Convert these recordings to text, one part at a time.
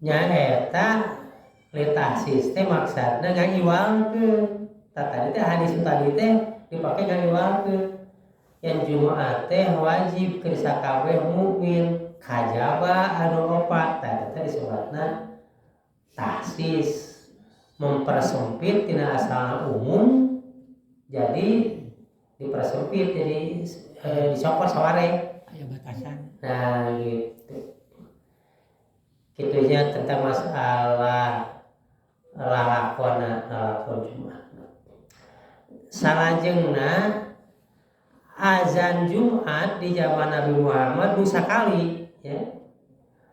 nyaeta letasis teh maksudna ngahiwalkeun. Tadi teh hadis tadi teh dipake ngahiwalkeun. Yang Jumaat teh wajib keur sakabeh mukmin kajaba anu opat. Tadi disebutna taksis mempersempit tina asalna umum jadi dipersempit jadi disopor saware aya batasan. nah gitu kitunya tentang masalah lalakon Jumat. Salajengna azan Jumat di zaman Nabi Muhammad bisa kali ya.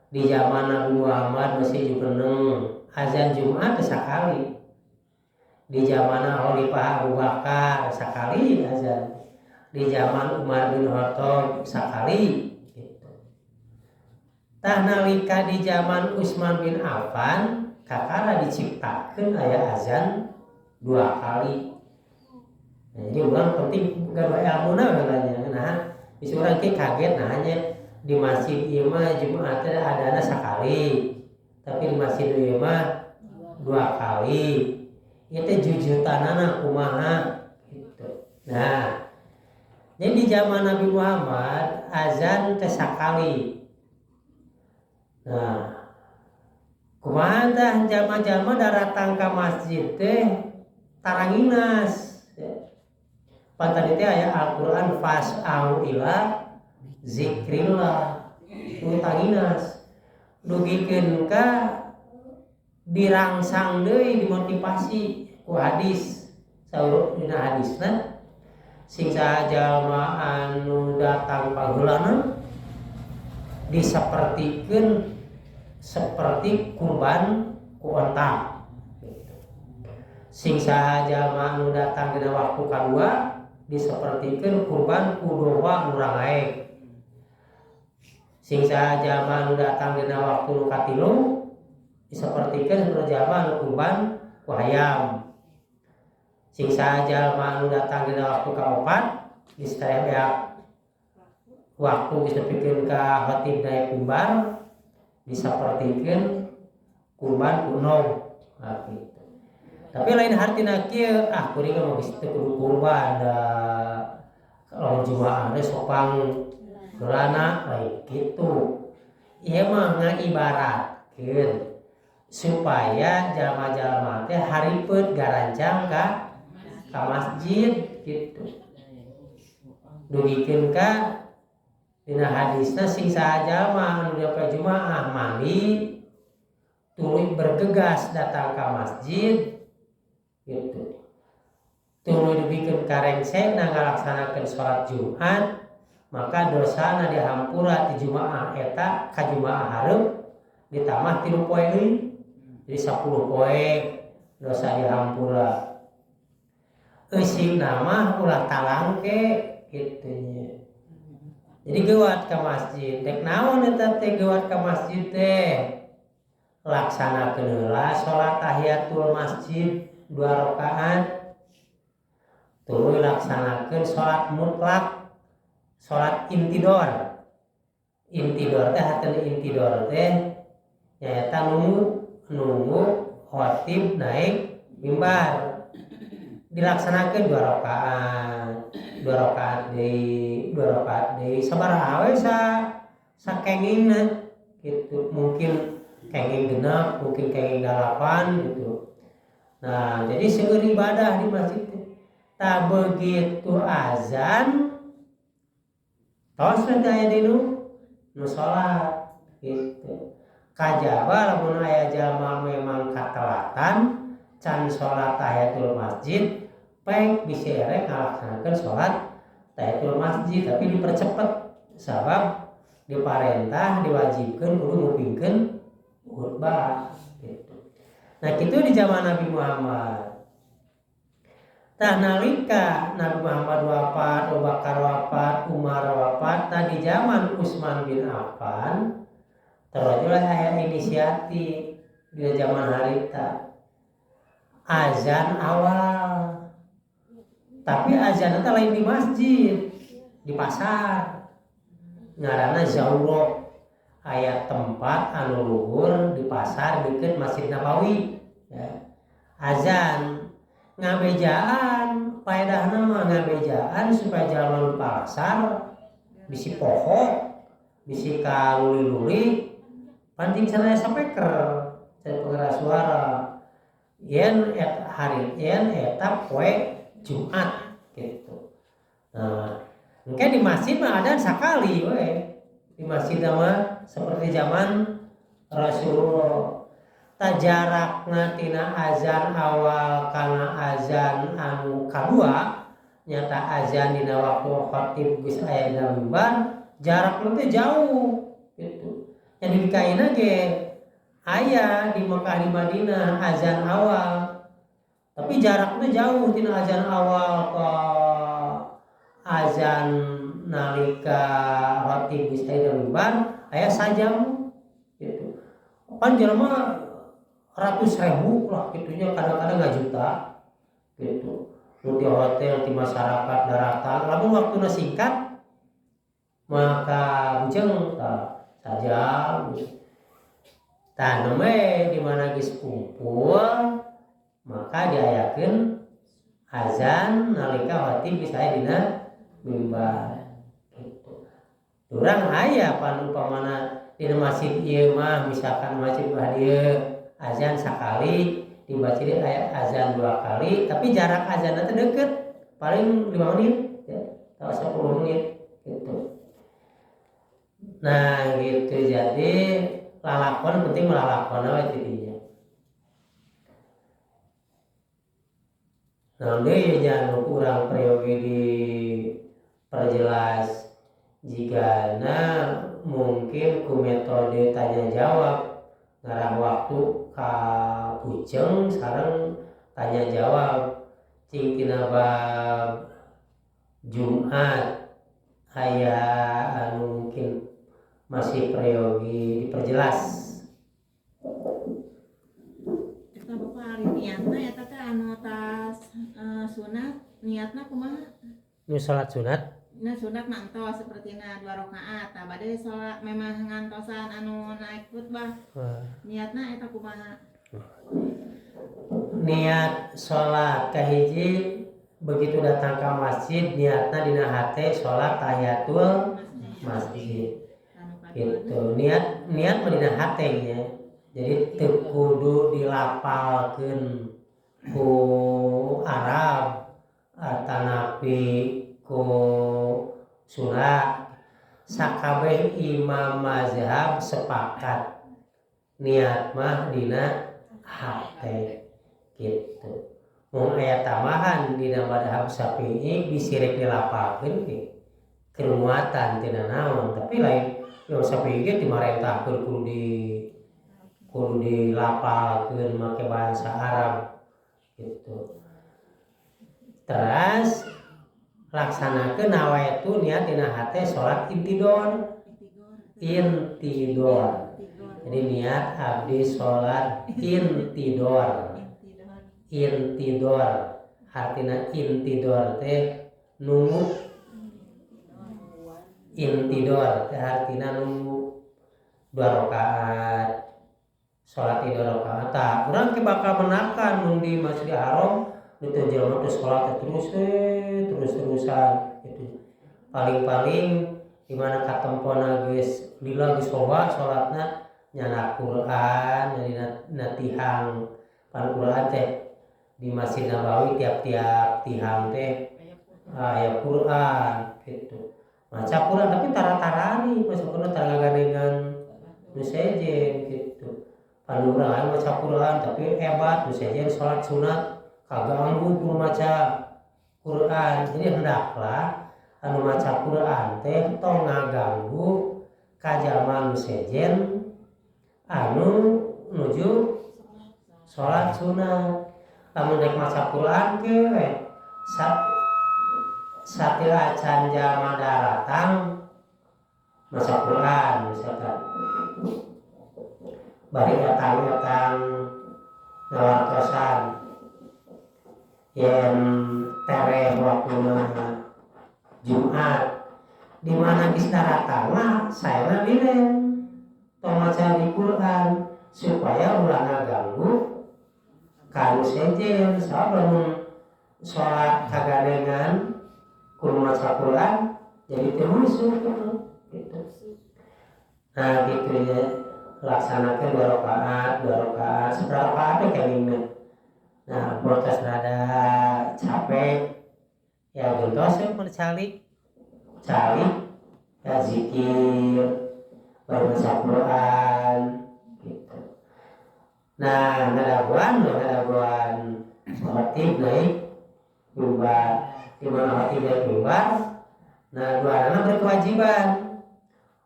Di zaman Nabi Muhammad masih jumeneng azan Jumat sekali. Di zaman Khalifah Abu Bakar sekali azan. Di zaman Umar bin Khattab sekali gitu. Tah nalika di zaman Utsman bin Affan kakara diciptakeun aya azan 2 kali. Nah, jadi urang penting gawe ilmuna katanya. Nah, urang ke kaget nanya di masjid ieu mah Jumat teh adana sakali. Tapi di masjid ieu mah 2 kali. Ieu teh jujutanana kumaha gitu. Nah, jadi di zaman Nabi Muhammad azan teh sakali. Nah, kumaha tah jama-jama datang ka masjid teh taranginas. Pantadi teh aya Al-Qur'an fas'au ila zikrillah. Taranginas. Dugikeun ka dirangsang deui dimotivasi ku hadis. Saur dina hadisna sing sajalma anu datang paheulana disapertikeun seperti kurban ku onta. Sing sajalma anu datang dina waktu kadua disapertikeun kurban ku domba nu rangae. Sing sajalma anu datang dina waktu nu katilu disapertikeun jalma anu kurban ku hayam. Sing sajalma anu datang dina waktu kaopat disarebeak waktu disepikeun ka khatib naik mimbar disapertikeun kurban ku nom. Gitu. Tapi lain hartina kieu kuring mah geus teu kudu kurban da kalau Jumaah teh sopang geulana lain kitu. Ieu mah ngaibaratkeun supaya jalma-jalma teh haripeut garanjang ka masjid gitu. Dugikeun ka dina hadisna sing sajalma anu dioke Jumaah mali tuluy bergegas datang ka masjid gitu. Tuluy dibikeun karengse na ngalaksanakeun salat Jumat maka dosana dihampura di Jumaah eta ka Jumaah hareup ditambah 3 poe deui. Jadi 10 poe dosa dihampura. Eusina mah ulah talangke kitu nya. Jadi geuwat ka masjid. Dek naon eta teh geuwat ka masjid teh? Laksanakeun heula salat tahiyatul masjid 2 rakaat. Tuluy laksanakeun salat mutlak, salat intidor. Intidor teh hateun intidor teh nyaeta nunggu khatib naik mimbar. Dilaksanakeun 2 rakaat deui sabaraha we sakengingna gitu. Mungkin kenging genep, mungkin kenging 8 gitu. Nah, jadi seueur ibadah di masjid tah begitu azan tos teh aya di nu salat gitu. Kajaba lamun aya jalma memang katelatan can salat tahiyatul masjid pek bisa erek ngalaksanakeun salat tahiyatul masjid tapi dipercepet sabab diparentah diwajibkeun kudu ngupingkeun khutbah gitu. Nah kitu di zaman Nabi Muhammad. Tah nalika Nabi Muhammad wafat, Abu Bakar wafat, Umar wafat, tah di zaman Utsman bin Affan terus aya inisiatif di zaman harita azan awal. Tapi azan itu lain di masjid, di pasar. Ngaranna zaurok. aya tempat anu luhur di pasar deket Masjid Nabawi ya. Azan ngabejaan paedahna mah ngabejaan supaya jalan pasar bisi poho bisi ka luli-luli penting saya speaker saya pengeras suara yen hari yen eta poe Jumat gitu. Nah, mungkin di masjid mah ada sekali we. Di masjid mah seperti zaman Rasulullah. Ta jarakna tina azan awal kana azan anu kadua nyata azan dina waktu khatib geus aya dina mimbar jarakna teh jauh gitu. Yang dikaina ge aya di Mekah di Madinah azan awal. Tapi jaraknya jauh tina azan awal ke azan nalika khatib geus aya dina mimbar aya sajam gitu. Kan jelema ratus ribu lah gitunya kadang-kadang nggak juta gitu. Di hotel di masyarakat daratan lamun waktuna singkat maka bujeng sajam gitu. Tah neme di mana geus kumpul maka diayakeun azan nalika khatib geus aya dina mimbar gitu. Urang aya panu pamana dina masjid ieu mah misalkan masjid dieu azan sekali di masjid aya azan 2 kali tapi jarak azanna teh deukeut paling 5 menit ya atau 10 menit gitu. Nah gitu jadi lalakon penting melalakon we tidinya. Nah deui jangan kurang prayogi di perjelas jigana mungkin ku metode tanya jawab ngarah waktu ka bujeng sareng tanya jawab cing tina bab Jumat aya anu mungkin masih prayogi diperjelas. Eta Bapak ari niatna eta teh anu tas sunat niatna kumaha? Nu salat sunat Nah sunat mah sepertina 2 rakaat. Tah bade salat memang ngantosan anu naik khutbah. Niatna eta kumaha? Niat salat kahiji begitu datang ke masjid niatna dina hate salat tahiyatul masjid. Gitu. Niat mah dina hate nya. Jadi teu kudu dilapalkeun ku Arab atanapi ku surat. Sakabeh imam mazhab sepakat niat mah dina hate gitu. Mun aya tambahan dina mazhab Syafi'i bisirek dilapalkeun ge kemuatan tina naon tapi lain yo Syafi'i ge dimarentahkeun kudu dilapalkeun make bahasa Arab gitu. Terus laksanakeun nawaitu niat dina hate salat intidor. Jadi niat abdi salat intidor. Artina intidor teh nunggu. Intidor teh artina nunggu 2 rakaat. Salat 2 rakaat. Tah urang ke bakal menakan mun di Masjidil Haram itu jelema teh salat terus-terusan gitu. Paling-paling di mana katempona geus lila geus loba salatna nyana Quran nyana tihang pan Quran teh di Masjid Nabawi tiap-tiap tihang teh aya Quran gitu. Maca Quran tapi tara-tarani masukna tara gadengan nu sejen gitu. Pan urang aya maca Quran tapi hebat nu sejen salat sunat kaganggu ku maca Quran. Jadi hendaklah anu maca Quran teh tong ngaganggu ka jaman sejen anu nuju salat sunat. Lamun rek maca Quran ke satil acan jama daratang maca Quran misalkan bari datang ngawartosan yang tereh waktuna Jumat di mana geus daratang mah saena bilen maca di Quran supaya ulah ngaganggu kanu sejen sabun sholat kagandengan kudu maca Quran jadi teu husuk gitu. Nah gitu ya laksanakan 2 rakaat seberapa rakaat kayak gini. Nah protes rada capek ya gentos calik ya zikir baru baca Quran gitu. Nah ngadaguan khotib naik mimbar di mana khotib naik mimbar. Nah dua anak berkewajiban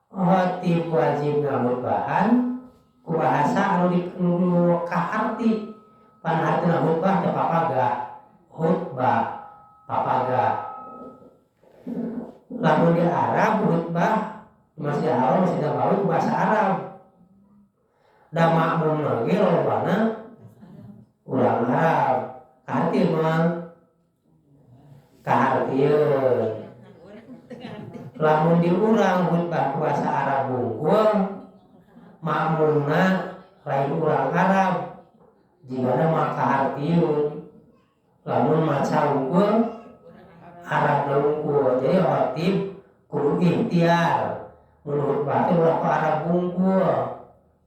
khotib wajib ngamutbahan ku bahasa anu kaharti pan hartina khutbah teh papaga khutbah papaga lamun di Arab khutbah masih Arab masih Nabawi bahasa Arab da makmum lagi lolobana urang Arab kahartieun lamun di urang khutbah bahasa Arab bungkul makmumna lain urang Arab jigana mah kahartieun lamun maca unggul Arab bungkul jadi khotib kudu ikhtiar menurut batin ulah Arab bungkul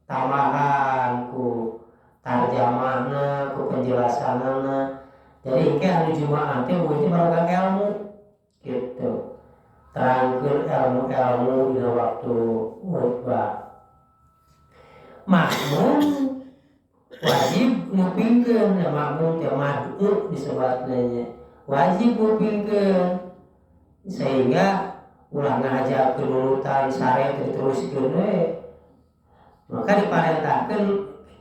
tambahan ku tarjamahna ku penjelasanana jadi engke anu jumaah teh itu barangkali ilmu gitu terangkeun ilmu dina waktu khutbah. Makmum wajib ngupingkeun ya makmum teh mad'u disebutna nya wajib ngupingkeun sehingga ulah ngajakeun nurutan sare teruskeun we maka diparentahkeun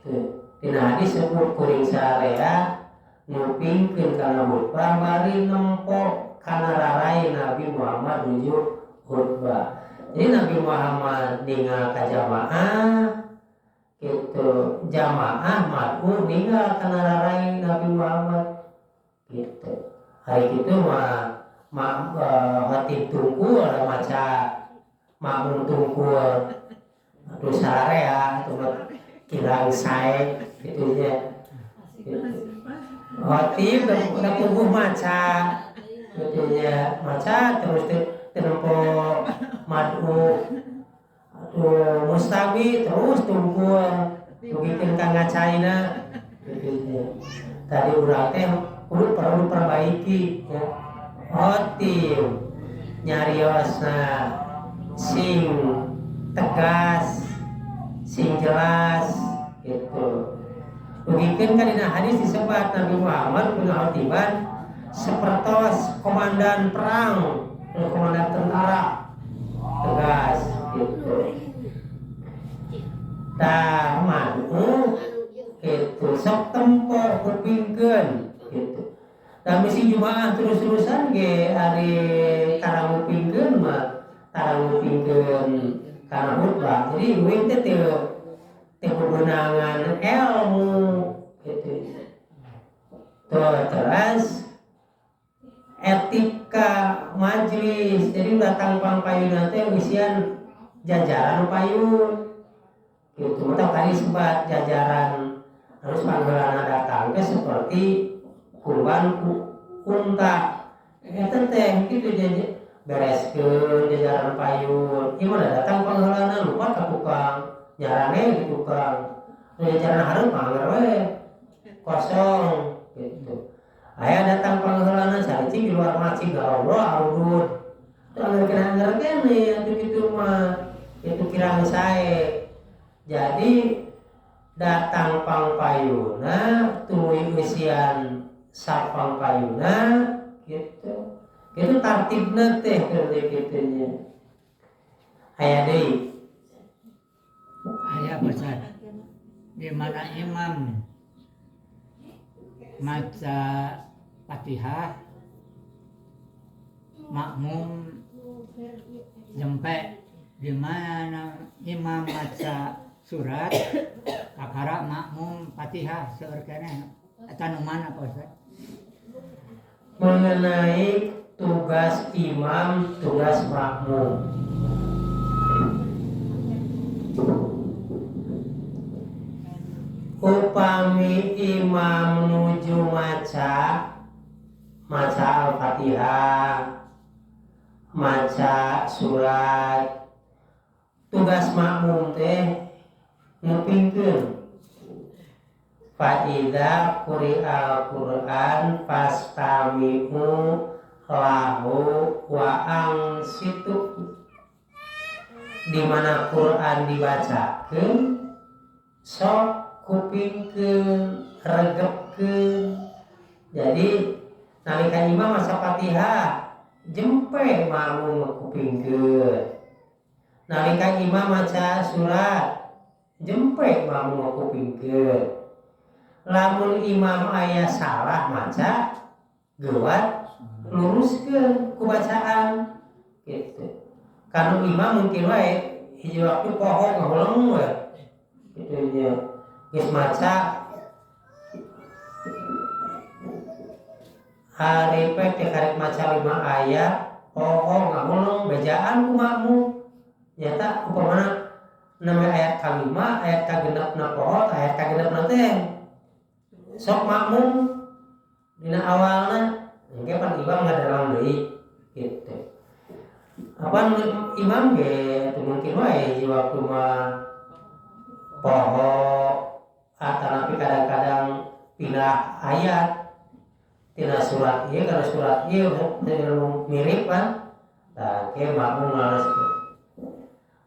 gitu. Dina hadis sebut kuring sarea ngupingkeun kana khutbah bari nempo kana rarai Nabi Muhammad nuju khutbah. Jadi Nabi Muhammad ninggal ka jamaah gitu, jamaah mad'u ninggal kana rarai Nabi Muhammad gitu. Hari kitu mah khatib tungkul ada maca makmum tungkul terus sarea atau kirang sae gitu nya khatib udah tunggu maca gitu nya maca terus tempo mad'u atau mustawi terus tungkul begitu ka ngacaina gitu nya tadi urang teh perlu perbaiki ya khatib nyariosna sing tegas sing jelas gitu. Begitukan kan dina hadis disebut Nabi Muhammad punya khatiban sepertos komandan perang, komandan tentara tegas gitu. Tah mad'u gitu sok tempo kupingkeun gitu. Da misi jumaah terus-terusan ge ari karang ngupingkeun mah karang ngupingkeun kana khutbah. Jadi uing teh teu kewenangan ilmu gitu. Terus etika majlis. Jadi datang pangpayuna teh isian jajaran payun. Gitu. Mata tadi sebut jajaran harus panggilan datang teh seperti kurban unta eta teh kitu jadi bereskeun jajaran payun ieu mah datang pangheulana lupa ka tukang nyarane di tukang jajaran hareup mah we kosong gitu aya datang pangheulana saricing di luar masjid Allah arudud teu kena kene atuh kitu mah itu kirang sae jadi datang pangpayuna tuluy isian sapang payuna gitu itu tartibna teh kitu-kitunya aya deui aya Ustaz di mana imam maca Fatihah makmum jempe di mana imam maca surat kakara makmum Fatihah seueur keneh eta nu mana Pak Ustaz mengenai tugas imam, tugas makmum. upami imam menuju maca Al-Fatihah, maca surat, tugas makmum teh ngupingkeun fa idza quri'al Qur'an fastami'u lahu wa ansitu. Di mana Quran dibacakeun sok kupingkeun, regepkeun. Jadi nalika imam maca Fatihah jempe makmum kupingkeun. Nalika imam maca surat jempe makmum kupingkeun. Lamun imam aya salah maca geuat luruskeun ku bacaan gitu. Kanu imam mungkin wae hiji waktu poho ngahuleng we kitu nya geus maca hari teh karek maca 5 ayat poho ngahuleng bejaan ku makmum nyata upamana 6 ayat kalima ayat kagenepna poho ayat kagenepna teh sok makmum dina awalna engke pan imam ngadalang deui gitu. Apa imam ge mungkin wae di waktu mah poho atanapi kadang-kadang pindah ayat tina surat ieu kana surat ieu mirip kan. Tah ke makmum ngaras.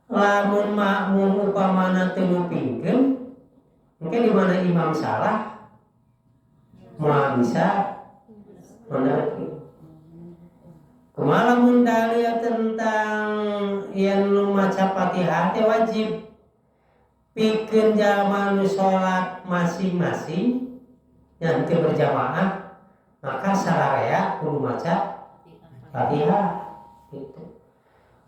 Lamun makmum upamana teu ngupingkeun engke di mana imam salah moal bisa menerki. Kumaha lamun dalil tentang yen nu maca Fatihah teh wajib pikeun jalma nu salat masing-masing yang teu berjamaah maka sararea kudu maca Fatihah gitu.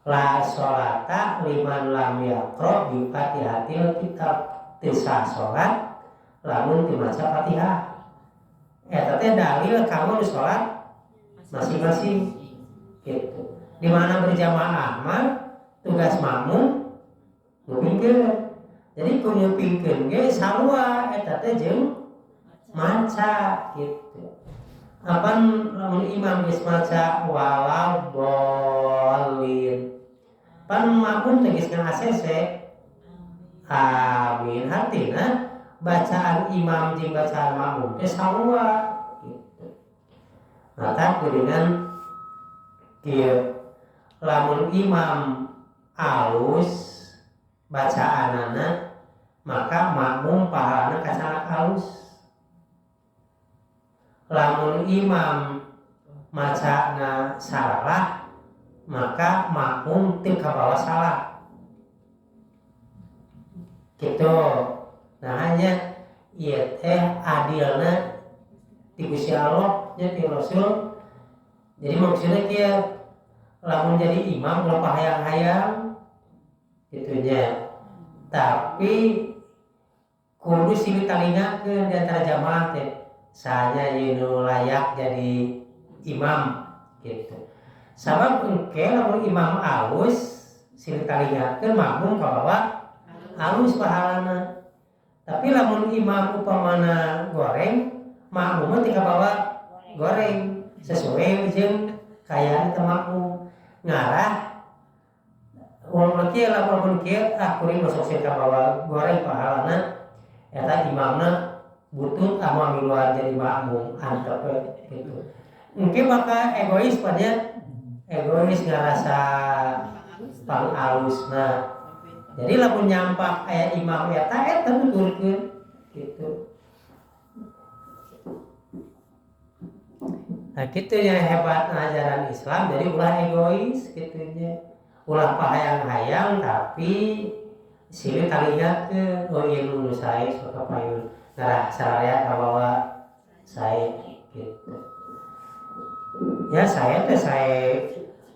La sholata liman lam yaqra bi Fatihatil kitab. Teu sah salat lamun teu maca Fatihah. Eta teh dalil kamu di sholat masing-masing gitu. Di mana berjamaah mah tugas makmum ngupingkeun. Jadi ku ngupingkeun ge sarua eta teh jeung maca gitu. Apan lamun imam geus maca waladhdallin pan makmum teh geus ngacc amin artina bacaan imam jeung bacaan makmum teh sarua gitu. Mata dengan kieu lamun imam alus bacaanana maka makmum pahalana kasalak alus. Lamun imam macana salah maka makmum teu kabawa salah gitu. Nah hanya ieu teh adilna ti Gusti Allah nya ti Rasul. Jadi maksudnya kieu lamun jadi imam ulah pahayang-hayang gitu nya. Tapi kudu silih talingakeun di antara jamaah teh sahanya nu layak jadi imam gitu. Sabab engke lamun imam alus silih talingakeun makmum kabawa alus pahalana. Tapi lamun imam upamana goreng, makmum teh kabawa goreng sesuai jeung kayaan teh makmum. Ngarah wong kieu lamun kieu kuring masuk sing kabawa goreng pahalana eta imamna butut anu miluan jadi makmum antep gitu. Engke maka egois pada egois ngarasa pangalusna. Jadi lamun nyampak aya imam eta nuturkeun gitu. Nah kitu nya hebat ajaran Islam. Jadi ulah egois kitu nya. Ulah pahayang-hayang tapi silih talingakeun oh ieu nu sae sok kapayun. Nah sararea kabawa sae gitu. Ya saya teh sae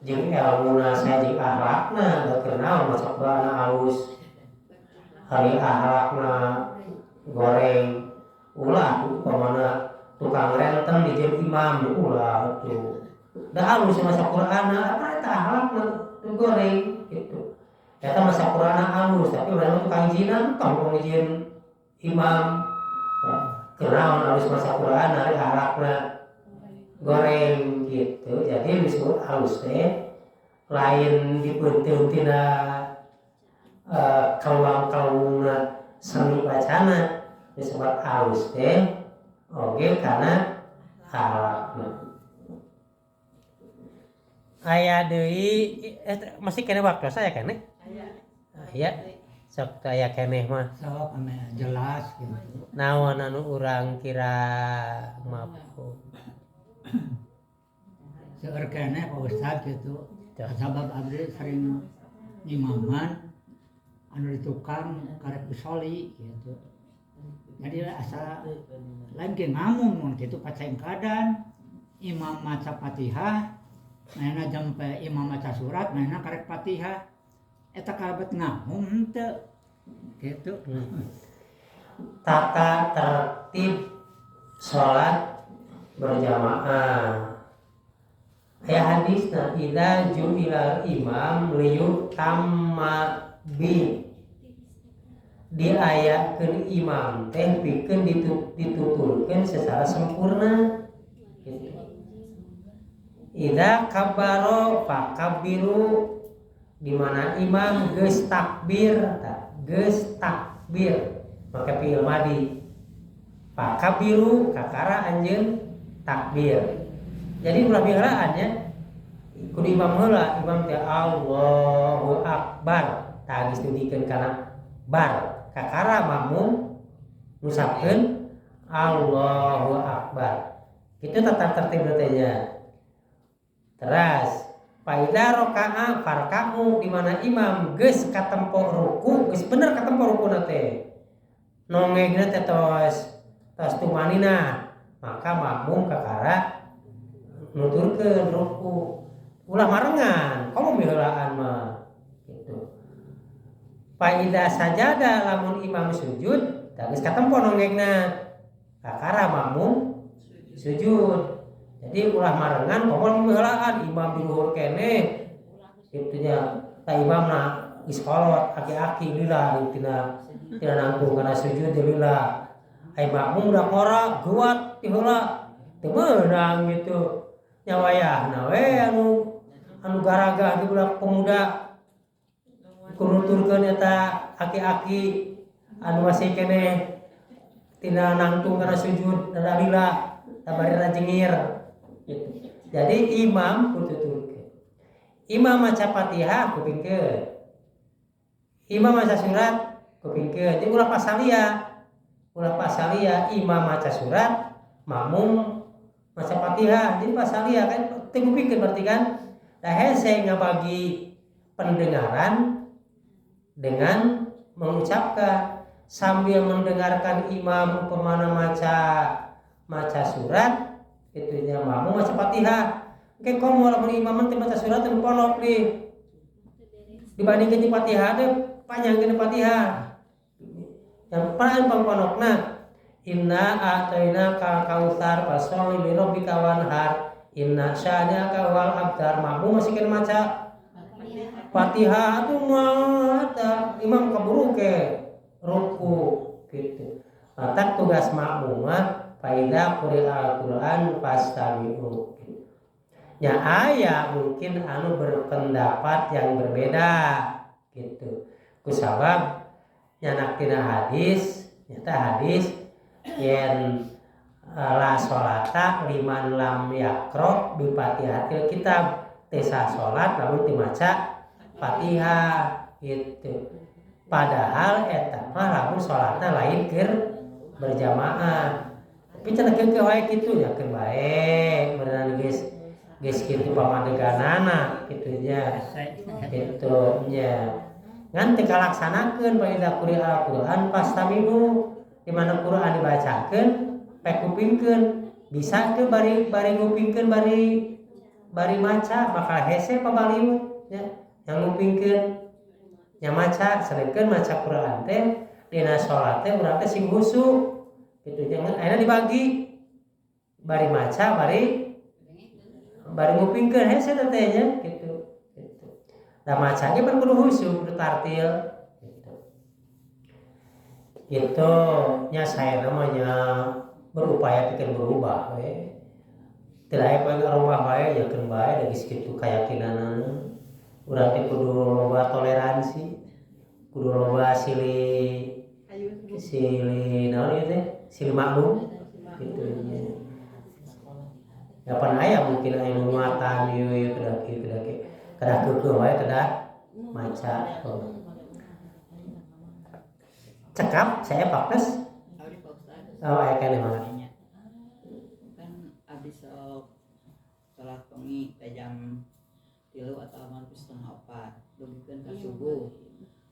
jeung ilmuna saya jeung akhlakna da kenal masuk bana alus hari akhlakna goreng ulah upamana tukang renten di jeung imam ulah tuh da alus maca Qur'ana apa eta akhlakna goreng gitu. Eta maca Qur'ana alus tapi urang tukang jinan tukang ngijin imam kenaon alus maca Quran ari arakna goreng gitu. Jadi disebut alus teh lain dipeunteuh tina kaluang-kaluangna seni bacana disebut alus teh oge kana arakna. Aya deui masih kene waktu saya kene. Aya sok aya keneh mah. Sok ame jelas gitu. Naon anu urang kira mafhum. Seueur keneh Pak Ustad gitu. Sabab abdi sering imaman anu di tukang karek usoli gitu. Jadi asa lain ge ngamun mun kitu paceng kadan imam maca Fatihah mainna jampe imam maca surat mainna karek Fatihah eta kalebet ngahum henteu gitu. Tata tertib salat berjamaah. Aya hadisna idza ju'ilal imam liyutamma bi. Diayakeun imam teh pikeun ditutulkeun secara sempurna gitu. Idza kabbaro fakabbiru, di mana imam geus takbir, maka fi'il madi. Fakabbiru kakara anjeun takbir. Jadi ulah biharaannya kudu imam heula, imam teh Allahu akbar, tah geus dudikeun kana bar. Kakara makmum ngucapkeun Allahu akbar. Itu tata tertib teh nya. Teras faida raka'a farka'u, di mana imam geus katempo ruku, geus bener katempo rukuna teh. Nongengna teh tos tumanina, maka makmum kakara nuturkeun ruku. Ulah marengan, komo miheulaan mah gitu. Faida sajada lamun imam sujud, tah geus katempo nongengna, kakara makmum sujud. Jadi ulah marengan komo miheulaan imam di luhur keneh kitu nya. Tah imamna geus kolot aki-aki lila tina nangtung kana sujud lila. Ai makmum udah kora guat ti heula teu meunang gitu. Nya wayahna we anu garagah di budak pemuda kunuturkeun eta aki-aki anu masih keneh tina nangtung kana sujud lila tabari rajengir. Gitu. Jadi imam kudu tuturkeun. Imam maca Fatihah kupingkeun. Imam maca surat kupingkeun. Jadi ulah pasalia imam maca surat, makmum maca Fatihah. Jadi pasalia kan teu kupingkeun berarti kan. Da hese ngabagi pendengaran dengan mengucapkan sambil mendengarkan imam umpamana maca surat itunya makmum maca Fatihah. Oke, komo lamun imam teh maca surat teh ponok dibandingkeun di Fatihah teh panjangkeun Fatihah. Yang paling ponokna inna a'tayna kal kautsar fasholli li rabbika wanhar inna syani'aka wal abtar. Makmum masih kena maca Fatihah tuh mah imam kaburu ke ruku gitu. Maka tugas makmum mah faida qura'al Qur'an fastami'u. Ya aya mungkin anu berpendapat yang berbeda gitu. Kusabab nyanak tina hadis, nyata hadis yen la sholata liman lam yaqra bi Fatihatil kitab. Tesa salat lamun teu maca Fatihah gitu. Padahal eta mah lamun salatna lain keur berjamaah. Tapi cenah keun wae kitu nya keun bae beneran geus kitu pamadeganana kitu nya. Kitu nya. Ngan teu kalaksanakeun fa idza quri'al Qur'an fastami'u, di mana Qur'an dibacakeun pek kupingkeun. Bisa teu bari ngupingkeun bari maca maka hese pabaliut nya yang ngupingkeun nya maca sarekeun maca Qur'an teh dina salat teh urang teh sing husu kitu jangan ayeuna dibagi bari maca bari ngupingkeun hese teh nya kitu. Da maca ge pan kudu husu kudu tartil gitu. itu nya saya namanya berupaya bikin berubah we. Tidak apa ngarubah bae yakin bae dari segitu keyakinan urang teh kudu loba toleransi, kudu loba silih naon ieu teh silih maklum gitu nya. Ya pan aya mungkin aya muatan ieu kedah keukeuh wae kedah maca. Cekap saya pakes. Oh aya keneh mah. Kan abis sholat pengi teh jam 3 atau hampir setengah 4 dugikeun ka subuh.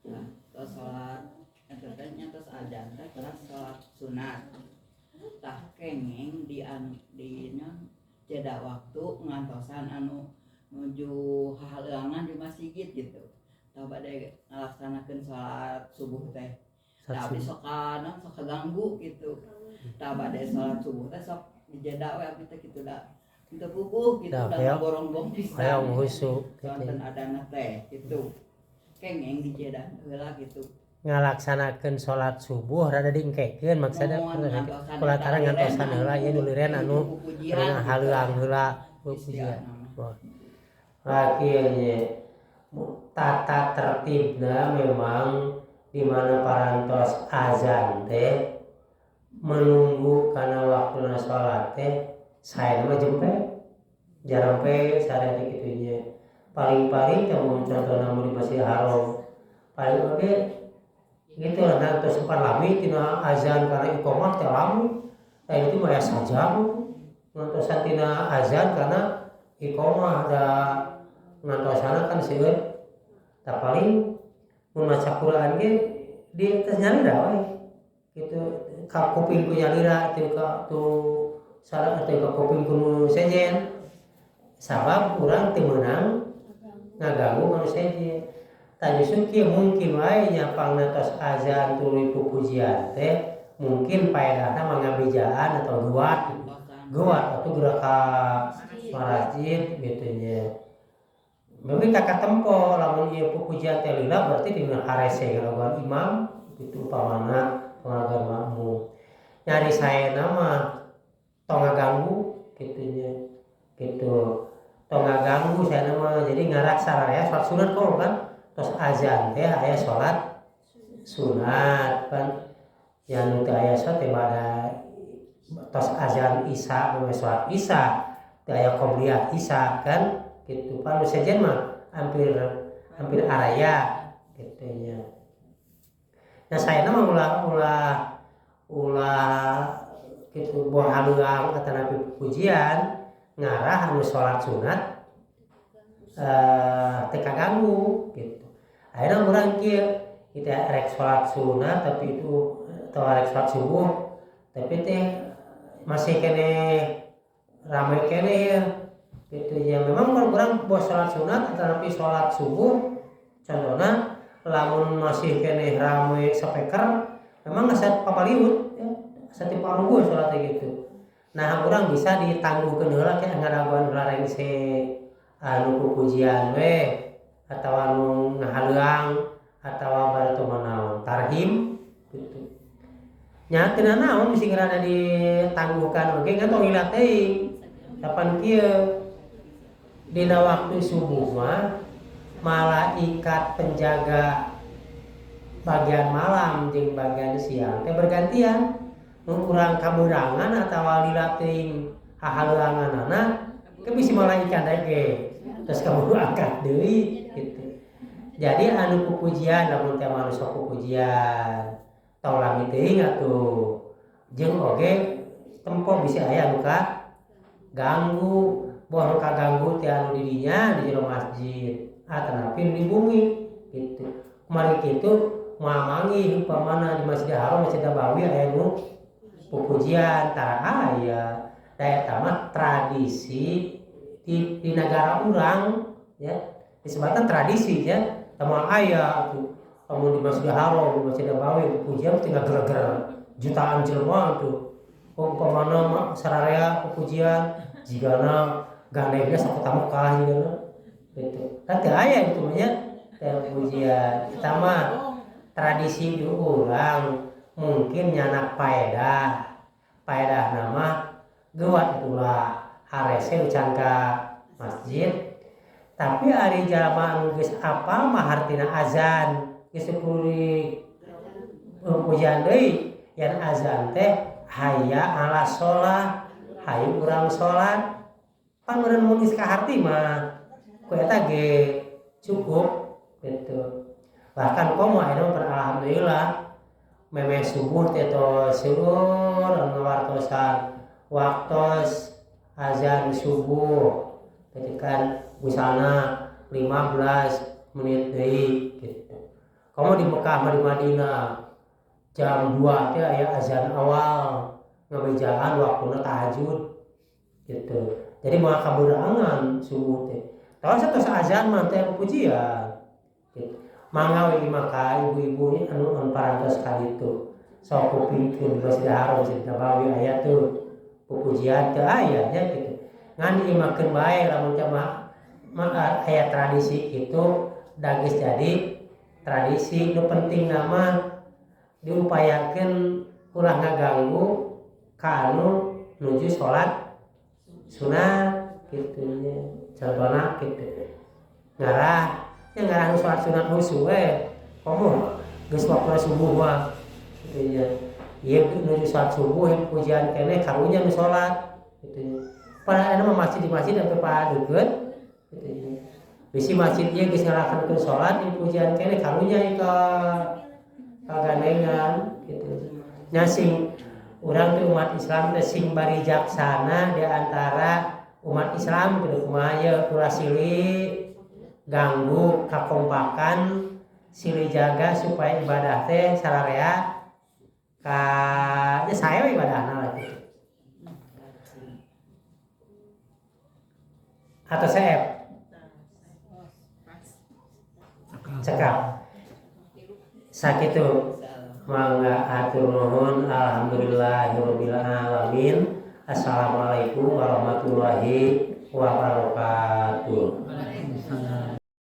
Nah, terus sholat entertainnya terus adzan teh terus sholat sunat. Tah kengeng di jeda waktu ngantosan anu nuju hahalangan di masjid gitu. Tah bade ngalaksanakeun sholat subuh teh. Tapi sok kaganggu gitu. Tah bade sholat subuh teh sok dijeda we abdi teh kitu da. Teu pupuh gitu da borong-borong pisan. Hayang husu Sonten adana teh gitu. Kengeng dijeda heula gitu. ngalaksanakeun salat subuh rada diengkekeun maksudna kulatara ngantosan heula ieu nu lirean anu haleuang heula pujian. Akhirnya tata tertibna memang di mana parantos azan teh menunggu kana waktuna salat teh sae mah jempe jarang pe sareng kitu nya. Paling-paling mun contohna mun di Masjidil Haram paling oge gitu lah ngantos sempat lami tina azan karena iqomah teh lami. Itu mah ya saja ngantosan tina azan karena iqomah ada ngantosana kan seueur. Tah paling mun maca Quran ge di teh nyalira we. Gitu ka kuping ku nyalira teu ka tu salah teu ka kuping ku sejen. Sabab urang teu meunang ngaganggu manusia sejen. Tah justru kieu mungkin wae nyapang tos azan tuluy pupujian teh mungkin paedahna mangabejaan atau guat atau geraka marajid gitu nya. Mungkin kakak tempo lamun ieu pupujian teh lila berarti dina harese ngalawan imam itu upamana pengajar makmum. Nyari saena mah tong ngaganggu kitu nya. Gitu. Tong ngaganggu saena mah jadi ngarak sararea salat sunat kok kan. Terus azan teh aya salat sunat kan yang teu aya salat teh pada tos azan isya we salat isya teu aya qobliyah isya kan kitu pan sejen mah hampir araya kitu nya. Nah saena mah ulah kitu boh haleuang atanapi pujian ngarah anu salat sunat teu kaganggu gitu. Akhirnya urang kieu kita rek salat sunat tapi itu atau rek salat subuh tapi teh masih kene ramai kene ya gitu ya. Memang kalau urang bos salat sunat tapi salat subuh contohna lamun masih kene ramai sapeker memang ngasat papaliut ya sati paruguh salat gitu. Nah urang bisa ditangguhkeun heula ke ngaraguan heula reng se anu pujian we atau anu ngahaleuang atau baratu manaon tarhim gitu. Nya teu naon misi ngarana ditangguhkan oge ngan tong ilat teuing. Kapan kieu dina waktu subuh mah malaikat penjaga bagian malam jeung bagian siang teh bergantian. Mun urang kaberangan atawa lila teuing hahaleuanganana ke bisi malaikat dage terus kamu angkat deui gitu. Jadi anu pupujian lamun teh manusia pupujian tong lami teuing atuh jeung oge tempo bisi aya anu ganggu boh anu kaganggu teh anu di dinya di jero masjid atanapi di bumi gitu. Kumaha kitu mamangi upamana di Masjidil Haram Masjid Nabawi aya nu pupujian tara aya da eta mah tradisi di negara urang ya disebutkan tradisi ya sama aya tuh kamu di Masjidil Haram di Masjid Nabawi pujian tinggal gerak-gerak jutaan jelema tuh umpamana sararea pujian jigana gandengna sakuta Mekah jigana gitu kan teu aya kitu nya teh pujian kita mah tradisi di urang mungkin nyanak paedah nama gewat itulah harese ucan ka masjid tapi ari jalma anu geus apal mah hartina azan geus sepuluh pujian deui yan azan teh hayya ala sholat hayu urang sholat pangeureun mun geus kaharti mah ku eta ge cukup gitu. Bahkan komo anu alhamdulillah memeh subuh teh to seueur anu ngawartosan waktos azan subuh ketika misalnya 15 menit deui gitu. Kamu di Mekah di Madinah jam 2 teh aya azan awal ngabejaan waktuna tahajud gitu. Jadi moal kaburangan subuh teh. Tahu satos azan mah teh pujian. Gitu. Mangga we maka ibu-ibu anu parantos kali itu. Sok kupingkeun Masjid Haram Masjid Nabawi aya tuh pujian teh aya nya gitu. Ngan diimakeun bae lamun teh mah aya tradisi itu da geus jadi tradisi nu penting nama diupayakeun ulah ngaganggu ka anu nuju salat sunat kitu nya contohna kitu ngarah nu salat sunat husu we komo geus waktu subuh mah kitu nya ieu nuju salat subuh pujian keneh karunya nu salat kitu nya pada anu mah masjid di masjid sampai padukeun kitu nya bisi masjid ieu geus ngalakonan salat pujian keneh karunya ka kagandengan gitu nya sing urang teh umat Islam teh sing bari jaksana di antara umat Islam kudu kumaha ye ulah silih ganggu kakompakan silih jaga supaya ibadah teh sararea ka nya sae ibadahna lah gitu. Atau saeb cekap sakitu mangga atur nuhun alhamdulillahirabbil alamin. Assalamualaikum warahmatullahi wabarakatuh.